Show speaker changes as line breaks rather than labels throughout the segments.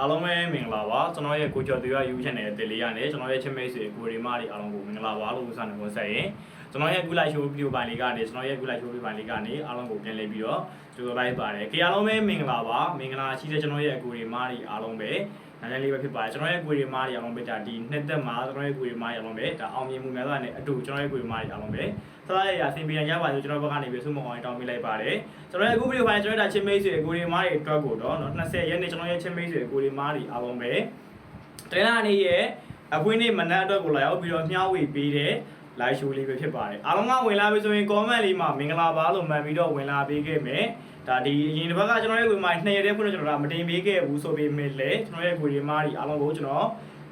အားလုံးပဲမင်္ဂလာပါကျွန်တော်ရဲ့ကိုကျော်သူရ YouTube channel ရဲ့တင်လေးရနဲ့ကျွန်တော်ရဲ့ချစ်မိတ်ဆွေကိုရီမားတွေအားလုံးကိုမင်္ဂလာပါလို့ဥစားနေဝင်ဆက်ရင်ကျွန်တော်ရဲ့ကူလိုက်ရှိုးဗီဒီယိုပိုင်းလေးကနေကျွန်တော်ရဲ့ကူလိုက်ရှိုးဗီဒီယိုပိုင်းလေးကနေအားလုံးကိုပြန်လည်ပြီးတော့ကြိုဆိုလိုက်ပါတယ်ကြအားလုံးပဲမင်္ဂလာပါမင်္ဂလာရှိတဲ့ကျွန်တော်ရဲ့ကိုရီမားတွေအားလုံးပဲနားလည်လေးပဲဖြစ်ပါတယ်ကျွန်တော်ရဲ့ကိုရီမားတွေအားလုံးပဲဒါဒီနှစ်သက်မှာကျွန်တော်ရဲ့ကိုရီမားတွေအားလုံးပဲဒါအောင်မြင်မှုများစွာနဲ့အတူကျွန်တော်ရဲ့ကိုရီမားတွေအားလုံးပဲဆက်လက်ရအဆင်ပြေရပါလို့ကျွန်တော်ဘက်ကနေပြီးဆုမအောင်တောင်းပေးလိုက်ပါတယ်ကျွန်တော်ရဲ့အခုဗီဒီယိုပိုင်းကျွန်တော်တို့ဒါချစ်မိတ်ဆွေကိုရီမားတွေအတွက်ကိုတော့เนาะ20ရက်နေ့ကျွန်တော်ရဲ့ချစ်မိတ်ဆွေကိုရီမားတွေအားလုံးပဲတရနာနေ့ရဲ့အပွင့်နေ့မနက်အတွက်ကိုလာရောက်ပြီးတော့မျှဝေပေးတဲ့ live show လေးပဲဖြစ်ပါတယ်အားလုံးကဝင်လာပြီဆိုရင် comment လေးမှာမင်္ဂလာပါလို့မှန်ပြီးတော့ဝင်လာပေးခဲ့မယ်ဒါဒီအရင်တစ်ပတ်ကကျွန်တော်ရဲ့ကိုရီမား2ရက်တည်းဖွင့်လို့ကျွန်တော်ကမတင်ပေးခဲ့ဘူးဆိုပေမဲ့လည်းကျွန်တော်ရဲ့ကိုရီမားတွေအားလုံးကိုကျွန်တော်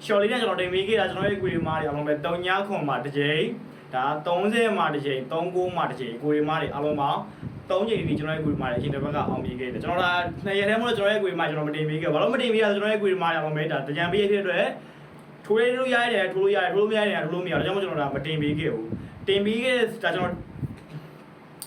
short လေးနဲ့ကျွန်တော်တင်ပေးခဲ့တာကျွန်တော်ရဲ့ကိုရီမားတွေအားလုံးပဲ3ညခွန်မှာတစ်ချိန်ဒါ30မှာတစ်ချိန်39မှာတစ်ချိန်ကိုရီမားတွေအားလုံးပေါင်း3ချိန်ဒီကျွန်တော်ရဲ့ကိုရီမားတွေအရင်တစ်ပတ်ကအောင်ပြေခဲ့တယ်ကျွန်တော်က2ရက်တည်းမလို့ကျွန်တော်ရဲ့ကိုရီမားကျွန်တော်မတင်ပေးခဲ့ဘာလို့မတင်ပေးရလဲကျွန်တော်ရဲ့ကိုရီမားတွေအားလုံးပဲဒါတကြံပေးဖြစ်တဲ့အတွက်ထိုးလို့ရတယ်ထိုးလို့ရတယ်ထိုးလို့မရတယ်ထိုးလို့မရတော့ကျွန်တော်တို့ကမတင်ပေးခဲ့ဘူးတင်ပေးခဲ့ဒါကျွန်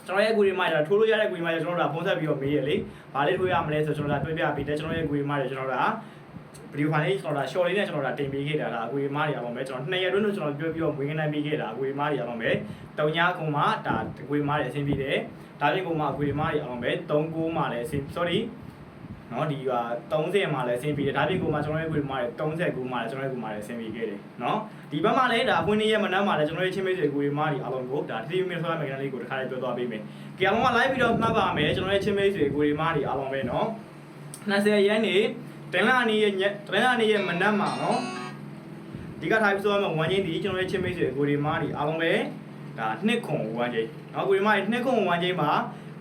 တော်ရဲ့ကိုရီမားဒါထိုးလို့ရတဲ့ကိုရီမားကျွန်တော်တို့ကဖုန်းဆက်ပြီးတော့မေးရလေဘာလေးထိုးရမလဲဆိုကျွန်တော်တို့တွေ့ပြပေးတယ်ကျွန်တော်ရဲ့ကိုရီမားတွေကျွန်တော်တို့ကဗီဒီယိုဖိုင်လေးကျွန်တော်တို့ short လေးနဲ့ကျွန်တော်တို့တင်ပေးခဲ့တာဒါကိုရီမားတွေအားလုံးပဲကျွန်တော်2ရက်တွင်းလို့ကျွန်တော်ပြောပြီးတော့ဝင်ကနေပေးခဲ့တာကိုရီမားတွေအားလုံးပဲ3ညခုမှာဒါကိုရီမားတွေအဆင်ပြေတယ်ဒါပြင်ကိုမှာကိုရီမားတွေအားလုံးပဲ39မှာလည်းအဆင် sorryနော်ဒီက30မှာလည်းအဆင်ပြေတယ်ဒါပြင်ကိုမှာကျွန်တော်ရဲ့ကိုရီမားတွေ39မှာလည်းကျွန်တော်ရဲ့ကိုရီမားတွေအဆင်ပြေခဲ့တယ်နော်ဒီဘက်မှာလည်းဒါအခွင့်အရေးမနှမ်းမှာလည်းကျွန်တော်ရဲ့ချင်းမိတ်ဆွေကိုရီမားတွေအားလုံးကိုဒါ30မိနစ်ဆိုတဲ့ magazine လေးကိုတစ်ခါလေးပြောသွားပေးမယ်ကြအောင်က live ပြီးတော့မှတ်ပါမယ်ကျွန်တော်ရဲ့ချင်းမိတ်ဆွေကိုရီမားတွေအားလုံးပဲနော်20ရက်နေ့တနင်္လာနေ့ရဲ့မနက်မှာနော်ဒီကထားပြီးဆိုတော့ဝမ်းချင်းဒီကျွန်တော်ရဲ့ချင်းမိတ်ဆွေကိုရီမားတွေအားလုံးပဲဒါနှစ်ခွန်ဝမ်းချင်းနော်ကိုရီမားတွေနှစ်ခွန်ဝမ်းချင်းမှာ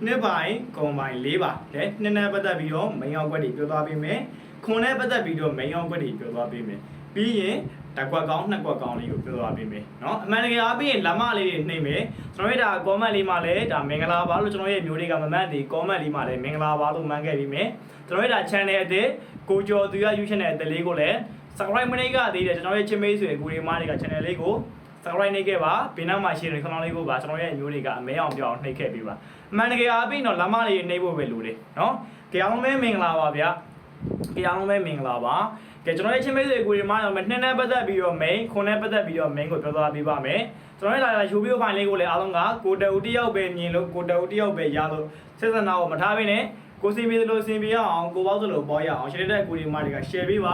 နှစ်ပိုင်းကုံပိုင်း၄ပါတဲ့နှစ်နဲ့ပတ်သက်ပြီးတော့မိန်အောင်ကွက်တွေပြောသွားပေးမယ်ခွန်နဲ့ပတ်သက်ပြီးတော့မိန်အောင်ကွက်တွေပြောသွားပေးမယ်ပြီးရင်တစ်ကွက်ကောင်းနှစ်ကွက်ကောင်းလေးကိုပြောသွားပေးမယ်เนาะအမှန်တကယ်အားပြီးရင်လက်မလေးတွေနှိမ့်မယ်ကျွန်တော်တို့ဒါ comment လေးမှာလည်းဒါမင်္ဂလာပါလို့ကျွန်တော်ရဲ့မျိုးတွေကမမှန်သေး comment လေးမှာလည်းမင်္ဂလာပါလို့မှန်ခဲ့ပြီးမယ်ကျွန်တော်တို့ဒါ channel အသစ်ကိုကျော်သူရ YouTube channel အသစ်လေးကိုလည်း subscribe မလုပ်ရသေးတယ်ကျွန်တော်ရဲ့ချစ်မိတ်ဆွေကိုရီမားတွေက channel လေးကို subscribe နှိပ်ခဲ့ပါဘေးနားမှာ share ခဏလေးကိုပါကျွန်တော်ရဲ့မျိုးတွေကအမဲအောင်ပြောင်းနှိပ်ခဲ့ပေးပါအမှန်တကယ်အားပြီးတော့လက်မလေးနှိပ်ဖို့ပဲလိုတယ်เนาะကြအောင်ပဲမင်္ဂလာပါဗျာကြအောင်ပဲမင်္ဂလာပါကဲကျွန်တော်ရဲ့ချင်းမိတ်ဆွေကိုရီမားတော့နှစ်နဲ့ပတ်သက်ပြီးတော့ main ခွန်နဲ့ပတ်သက်ပြီးတော့ main ကိုပြောသွားပေးပါမယ်ကျွန်တော်ရဲ့လာယူဗီဒီယိုဖိုင်လေးကိုလည်းအားလုံးကကိုတအူတယောက်ပဲမြင်လို့ကိုတအူတယောက်ပဲရလို့ဆက်စနာကိုမထားဘဲနဲ့ကိုစီမီသလိုစင်ပြရအောင်ကိုပေါက်သလိုပေါ်ရအောင်ရှယ်တဲ့ကိုရီမားတွေက share ပေးပ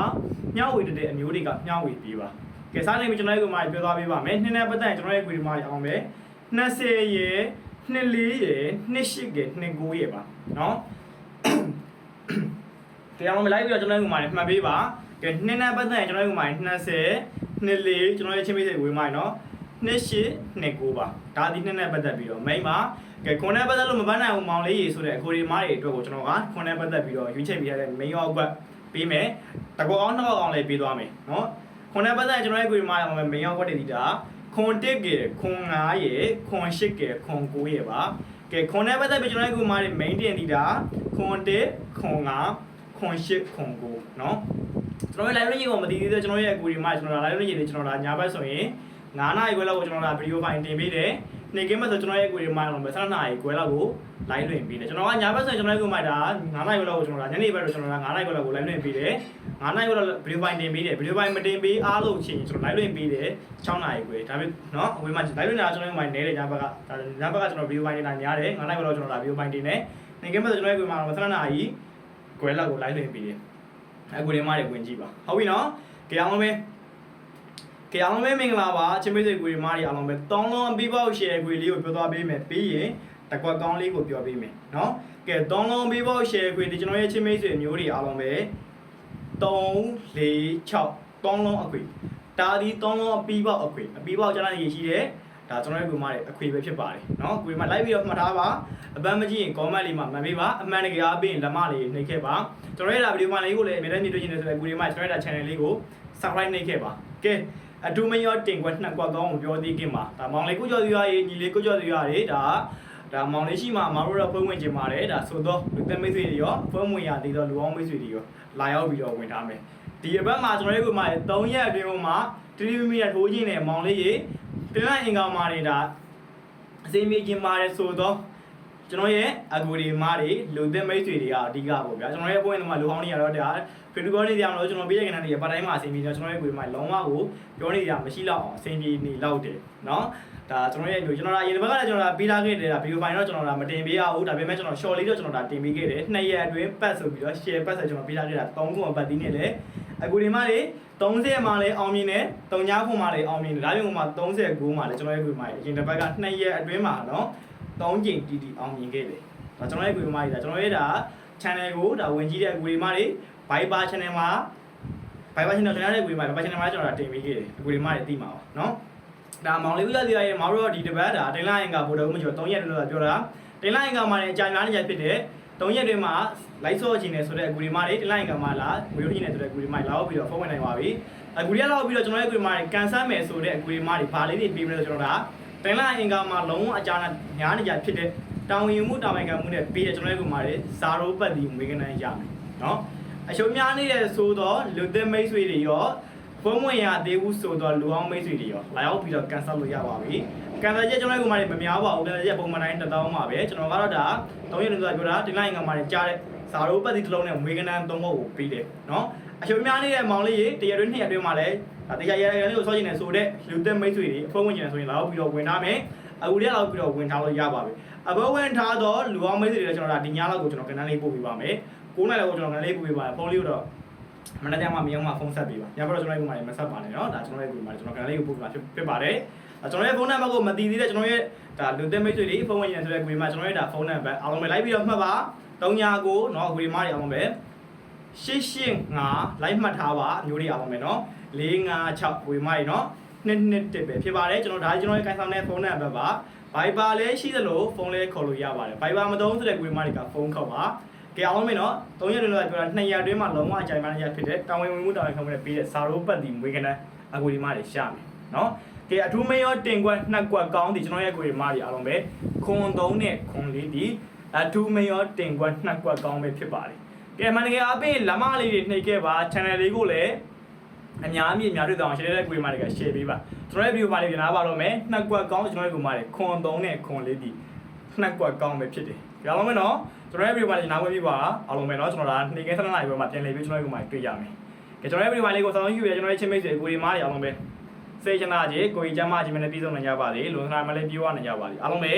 ါမျှဝေတဲ့အမျိုးတွေကမျှဝေပေးပါကဲစားနေပြီကျွန်တော်ရဲ့ကိုမားပြောသွားပေးပါမယ်နှစ်နဲ့ပတ်သက်ကျွန်တော်ရဲ့ကိုရီမားတွေအောင်ပဲ20ရေ24ရေ28ရေ29ရေပါเนาะတရားလုံးမလိုက်ပြီးတော့ကျွန်တော်တို့မှာမှတ်ပေးပါကဲနှစ်နဲ့ပတ်သက်ရင်ကျွန်တော်တို့မှာ20 24ကျွန်တော်ရဲ့ချင်းမိတ်ဆွေဝေးမိုင်းเนาะ28 29ပါဒါဒီနှစ်နဲ့ပတ်သက်ပြီးတော့မိန်းပါကဲခွန်နဲ့ပတ်သက်လို့မပန်းနိုင်ဘူးမောင်လေးရေဆိုတဲ့အကိုရီမားတွေအတွက်ကိုကျွန်တော်ကခွန်နဲ့ပတ်သက်ပြီးတော့ရွေးချယ်ပေးရတဲ့ main ရောက်ကွက်ပေးမယ်တကောအောင်နှစ်ကောအောင်လည်းပေးသွားမယ်เนาะခွန်နဲ့ပတ်သက်ကျွန်တော်ရဲ့ကိုရီမားတွေမှာ main ရောက်ကွက်တွေဒီတာခွန်1ကေခွန်9ရေခွန်8ကေခွန်9ရေပါကဲခွန်နဲ့ပတ်သက်ပြီးကျွန်တော်ရဲ့ကိုရီမားတွေ main တင်ဒီတာခွန်1ခွန်9ခွန်8ခွန်9เนาะကျွန်တော်ရဲ့ live လေးကိုမသိသေးတဲ့ကျွန်တော်ရဲ့အကူဒီမှာကျွန်တော် live လေးကျွန်တော်ညာဘက်ဆိုရင်9နာရီခွဲလောက်ကိုကျွန်တော်ဗီဒီယိုဖိုင်တင်ပေးတယ်နေ့ကင်းမဲ့ဆိုကျွန်တော်ရဲ့အကူဒီမှာတော့7နာရီခွဲလောက်ကို live လွှင့်ပေးတယ်ကျွန်တော်ကညာဘက်ဆိုရင်ကျွန်တော်ရဲ့အကူမှာဒါ9နာရီခွဲလောက်ကိုကျွန်တော်ညနေဘက်တော့ကျွန်တော်9နာရီခွဲလောက်ကို live လွှင့်ပေးတယ်9နာရီခွဲလောက်ဗီဒီယိုဖိုင်တင်ပေးတယ်ဗီဒီယိုဖိုင်မတင်ပေးအားလို့ချင်းကျွန်တော် live လွှင့်ပေးတယ်6နာရီခွဲဒါပေမဲ့เนาะအဝေးမှာ live လွှင့်တာကျွန်တော်ရဲ့မိုင်နေတယ်ညာဘက်ကညာဘက်ကကျွန်တော်ဗီဒီယိုဖိုင်တင်တာများတယ်9နာရီခွဲလောက်ကျွန်တော်ဗီဒီယိုဖိုင်တင်တယ်နေ့ကင်းမဲ့ဆိုကျွန်တော်ရဲ့အကူမှာ7နာရီခွဲလောက်ကို live လွှင့်ပေးတယ်အခုဒီမှာတွေဝင်ကြည့်ပါဟုတ်ပြီနော်ကြအောင်ပဲမင်္ဂလာပါချင်းမိတ်ဆွေကိုဒီမှာတွေအားလုံးပဲတောင်းလုံးပြီးပေါက် share ကိုလေးကိုပြောသွားပေးမယ်ပြီးရင်တကွက်ကောင်းလေးကိုပြောပေးမယ်နော်ကဲတောင်းလုံးပြီးပေါက် share ကိုဒီကျွန်တော်ရဲ့ချင်းမိတ်ဆွေမျိုးတွေအားလုံးပဲ3 4 6တောင်းလုံးအခွေဒါဒီတောင်းလုံးအပြီးပေါက်အခွေအပြီးပေါက်ကျန်တဲ့ရေရှိတယ်ဒါကျွန်တော်ရဲ့ကိုမှာအခွေပဲဖြစ်ပါတယ်เนาะကိုမှာ live ပြီးတော့မှတ်ထားပါအပန်းမကြည့်ရင် comment လေးမှာမှတ်ပေးပါအမှန်တကယ်အားပေးရင်လက်မလေးနှိပ်ခဲ့ပါကျွန်တော်ရဲ့ဗီဒီယိုဖိုင်လေးကိုလည်းအမြဲတမ်းမြင်တွေ့ချင်တယ်ဆိုရင်ကိုဒီမှာကျွန်တော်ရဲ့ channel လေးကို subscribe နှိပ်ခဲ့ပါကဲအတူမရောတင်ကွက်နှစ်ကွက်ကောင်းကိုပြောသေးခင်ပါဒါမောင်လေးကိုကျော်သူရရေညီလေးကိုကျော်သူရရေဒါမောင်လေးရှိမှမတို့တော့ဖုန်းဝင်ချင်ပါတယ်ဒါဆိုတော့လူသက်မိတ်ဆွေတွေရောဖုန်းဝင်ရသေးတော့လူအောင်မိတ်ဆွေတွေရောလာရောက်ပြီးတော့ဝင်ထားမယ်ဒီအပတ်မှာကျွန်တော်ရဲ့ကိုမှာ3ရက်အတွင်းမှာ30မိနစ်ထိုးခြင်းနဲ့မောင်လေးရေတင်လိုက်အင်ကောင်မာနေတာအစိမ်းမြေခြင်းပါတယ်ဆိုတော့ ကျွန်တော်ရဲ့အကူဒီမားတွေလူသစ်မိတ်ဆွေတွေကအဓိကပေါ့ဗျာကျွန်တော်ရဲ့ပွဲမှာလူဟောင်းတွေကတော့ဒါဖီတူဘောနေကြအောင်လို့ကျွန်တော်ပေးတဲ့ကဏ္ဍတွေပတ်တိုင်းမှာအဆင်ပြေတယ်ကျွန်တော်ရဲ့ကိုယ်မှာလုံးဝကိုပြောနေကြမရှိတော့အောင်အဆင်ပြေနေလောက်တယ်နော်ဒါကျွန်တော်ရဲ့ကျွန်တော်အရင်တစ်ပတ်ကလည်းကျွန်တော်ပေးထားခဲ့တယ်ဒါဗီဒီယိုဖိုင်တော့ကျွန်တော်မတင်ပေးရဘူးဒါပေမဲ့ကျွန်တော် short လေးတော့ကျွန်တော်တင်ပေးခဲ့တယ်2ရက်အတွင်းပတ်ဆိုပြီးတော့ share ပတ်ဆိုကျွန်တော်ပေးထားခဲ့တာ3ခုပတ်သီးနဲ့လေအကူဒီမားတွေ30မှာလည်းအောင်မြင်တယ်3ညခုမှာလည်းအောင်မြင်တယ်ဒါပြင်မှာ39မှာလည်းကျွန်တော်ရဲ့ကိုယ်မှာအရင်တစ်ပတ်က2ရက်အတွင်းမှာနော်3ကြိမ်တီတီအောင်မြင်ခဲ့တယ်ဒါကျွန်တော်ရဲ့ကိုယ်မားတွေဒါကျွန်တော်ရဲ့ဒါ channel ကိုဒါဝင်ကြည့်တဲ့အကူဒီမားတွေ Viber channel မှာ Viber channel ကျွန်တော်ရဲ့ကိုယ်မား Viber channel မှာကျွန်တော်တင်ပေးခဲ့တယ်အကူဒီမားတွေသိမှာပါနော်ဒါမောင်လေးဦးရစီရဲ့မောင်တို့ဒီတပတ်ဒါတင်လာရင်ကဗိုလ်တော်မကျော်3ရက်လို့ပြောတာတင်လာရင်ကမှာလည်းအကြိုင်များနေကြဖြစ်တဲ့3ရက်တွင်မှာ live ဆော့ခြင်းနဲ့ဆိုတဲ့အကူဒီမားတွေတင်လာရင်ကမှာလာဝီဒီယိုကြီးနဲ့ဆိုတဲ့အကူဒီမားလာပြီးတော့ဖုန်းဝင်နိုင်ပါပြီအကူဒီကလာပြီးတော့ကျွန်တော်ရဲ့အကူဒီမားတွေကန်ဆယ်မယ်ဆိုတဲ့အကူဒီမားတွေဘာလေးတွေပြီးပြီးတော့ကျွန်တော်ဒါတင်လာရင်ကမှာလုံးဝအကြမ်းညားနေကြဖြစ်တဲ့တောင်ဝင်မှုတာဝန်ခံမှုနဲ့ပြီးတဲ့ကျွန်တော်ရဲ့အကူဒီမားတွေဇာရိုးပတ်ပြီးမွေးကနန်းရမယ်နော်အရှုံးများနေတဲ့ဆိုတော့လူသစ်မိတ်ဆွေတွေရောဖုန်းဝင်ရသေးဘူးဆိုတော့လူအောင်မိတ်ဆွေတွေရောလာရောက်ပြီးတော့ကန်ဆယ်လို့ရပါပြီကန်ဆယ်ချက်ကျွန်တော်ကမှမများပါဘူးကန်ဆယ်ချက်ပုံမှန်တိုင်း1000ပါပဲကျွန်တော်ကတော့ဒါ3ရက်လို့ပြောတာတင်လိုက်ရင်ကမှကြားတဲ့ဇာရိုးပတ်တီတစ်လုံးနဲ့မွေးကနန်း3ခုကိုပြီးတယ်နော်အရှုံးများနေတဲ့မောင်လေးရေတရက်တွင်း2ရက်တွင်းမှာလည်းတရားရရလေးကိုစောချင်နေဆိုတဲ့လူသက်မိတ်ဆွေတွေအဖုန်းဝင်ကျင်နေဆိုရင်လာရောက်ပြီးတော့ဝင်ထားမယ်အခုတည်းလောက်ပြီးတော့ဝင်ထားလို့ရပါပြီအဘဝင်ထားတော့လူအောင်မိတ်ဆွေတွေကျွန်တော်ဒါဒီညလောက်ကိုကျွန်တော်ကနန်းလေးပို့ပေးပါမယ်9နိုင်လောက်ကိုကျွန်တော်ကနန်းလေးပို့ပေးပါဖုန်းလေးကိုတော့မနေ့ကမှမြောင်းမှဖုန်းဆက်ပေးပါညဘက်တော့ကျွန်တော်ရဲ့ပုံမှန်မဆက်ပါနဲ့เนาะဒါကျွန်တော်ရဲ့ပုံမှန်ကျွန်တော်ကနန်းလေးကိုပို့ပေးပါဖြစ်ပါတယ်ကျွန်တော်ရဲ့ဖုန်းနံပါတ်ကိုမတည်သေးတဲ့ကျွန်တော်ရဲ့ဒါလူသက်မိတ်ဆွေတွေဖုန်းဝင်ကျင်ဆိုတဲ့ကွေမှာကျွန်တော်ရဲ့ဒါဖုန်းနံပါတ်အားလုံးပဲလိုက်ပြီးတော့မှတ်ပါ39เนาะကွေမားတွေအားလုံးပဲ885လိုက်မှတ်ထားပါမျိုးတွေအားလုံးပဲเนาะ456ကွေမားတွေเนาะ221ပဲဖြစ်ပါတယ်ကျွန်တော်ဒါကျွန်တော်ရဲ့ကိုင်ဆောင်တဲ့ဖုန်းနံပါတ်ပါ Viber လည်းရှိသလိုဖုန်းလည်းခေါ်လို့ရပါတယ် Viber မသုံးဆိုတဲ့ကွေမားတွေကဖုန်းခေါ်ပါကဲအောင်မေနော်3ရက်လို့ပြောတာ2ရက်အတွင်းမှာလုံးဝအကြိုင်မှန်းရဖြစ်တဲ့တာဝန်ဝင်မှုတာဝန်ခံမှုနဲ့ပေးတဲ့ဇာရိုးပတ်တီမွေးကနန်းအကူဒီမားတွေရှာမယ်နော်ကဲအထူးမရောတင်ကွက်နှက်ကွက်ကောင်းဒီကျွန်တော်ရဲ့အကူဒီမားတွေအားလုံးပဲခွန်3နဲ့ခွန်4ဒီအထူးမရောတင်ကွက်နှက်ကွက်ကောင်းပဲဖြစ်ပါတယ်ကဲမန္တလေးအပေးလမလေးတွေနှိပ်ခဲ့ပါ channel လေးကိုလည်းအများကြီးတွေ့အောင် share တဲ့အကူဒီမားတွေက share ပေးပါကျွန်တော်ရဲ့ video ပါလေးပြန်လာပါတော့မယ်နှက်ကွက်ကောင်းကျွန်တော်ရဲ့အကူဒီမားတွေခွန်3နဲ့ခွန်4ဒီနှက်ကွက်ကောင်းပဲဖြစ်တယ်ကြအောင်မယ်နော်ကျွန်တော်ရဲ့ video မှာနားဝင်ပြပါအားလုံးပဲเนาะကျွန်တော်ဒါနေကဲ7နာရီပဲမှာပြန်လည်ပြီးကျွန်တော်ရဲ့ကိုမှတွေ့ရမယ်။ကြကျွန်တော်ရဲ့ video မှာလေးကိုစောင့်ကြည့်ရကျွန်တော်ရဲ့ချင်းမိတ်ဆွေကိုရီမားတွေအားလုံးပဲစိတ်ချမ်းသာခြင်းကိုကြီးကျမ်းမာခြင်းနဲ့ပြည့်စုံနိုင်ကြပါစေ။လုံခြုံမလေးပြေဝနိုင်ကြပါစေ။အားလုံးပဲ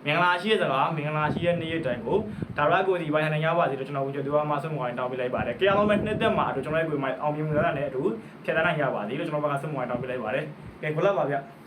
မင်္ဂလာရှိတဲ့စကားမင်္ဂလာရှိတဲ့နေ့ရက်တိုင်းကိုဒါရကိုစီပိုင်းနိုင်ကြပါစေလို့ကျွန်တော်ကိုကြိုးစားမှဆုမွန်တောင်းပေးလိုက်ပါတယ်။ကြအားလုံးပဲနှစ်သက်မှာအတူကျွန်တော်ရဲ့ကိုမှာအောင်မြင်မှုရတဲ့နဲ့အတူဖြတ်သန်းနိုင်ကြပါစေလို့ကျွန်တော်ဘက်ကဆုမွန်တောင်းပေးလိုက်ပါတယ်။ကြကိုလက်ပါဗျ။